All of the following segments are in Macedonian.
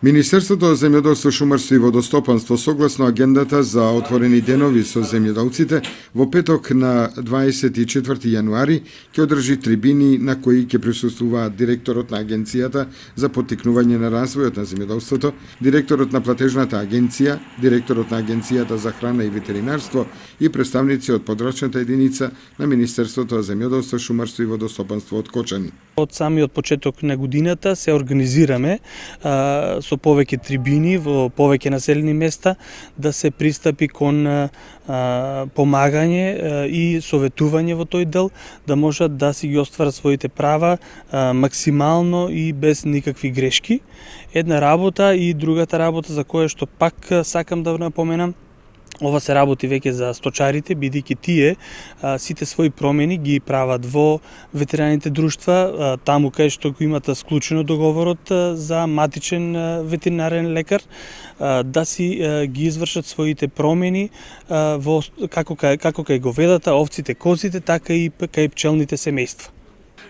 Министерството за земјоделство, шумарство и водостопанство согласно агендата за отворени денови со земјоделците во петок на 24 јануари ќе одржи трибини на кои ќе присуствуваат директорот на Агенцијата за поттикнување на развојот на земјоделството, директорот на платежната агенција, директорот на Агенцијата за храна и ветеринарство и представници од подрачната единица на Министерството за земјоделство, шумарство и водостопанство од Кочани. Од самиот почеток на годината се организираме со повеќе трибини во повеќе населени места да се пристапи кон помагање и советување во тој дел, да можат да си ги остварат своите права максимално и без никакви грешки. Една работа и другата работа за која што пак сакам да напоменам, ова се работи веќе за сточарите, бидејќи тие сите своји промени ги прават во ветеринарните друштва, таму кај што го имат склучено договорот за матичен ветеринарен лекар, да си ги извршат своите промени во како кај говедата, овците, козите, така и кај пчелните семејства.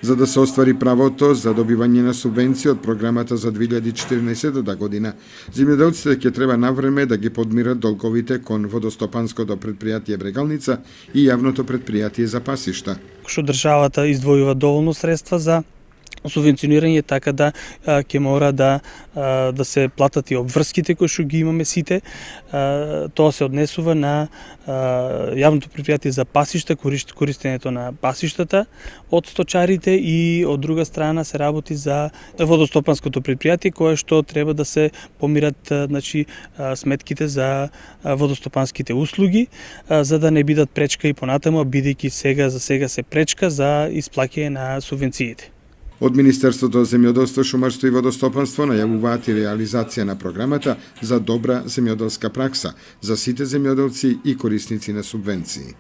За да се оствари правото за добивање на субвенции од програмата за 2014 година, земјоделците ќе треба навреме да ги подмират долговите кон водостопанското предпријатие Брегалница и јавното предпријатие за пасишта. Што државата издвојува доволно средства за субвенционирање, така да ќе мора да се платат и обврските кои што ги имаме сите. Тоа се однесува на јавното предпријатие за пасишта, користењето на пасиштата од сточарите, и од друга страна се работи за водостопанското предпријатие кое што треба да се помират сметките за водостопанските услуги, за да не бидат пречка и понатаму, бидејќи за сега се пречка за исплаќање на субвенциите. Од Министерството за земјоделство, шумарство и водостопанство најавуваат и реализација на програмата за добра земјоделска пракса за сите земјоделци и корисници на субвенции.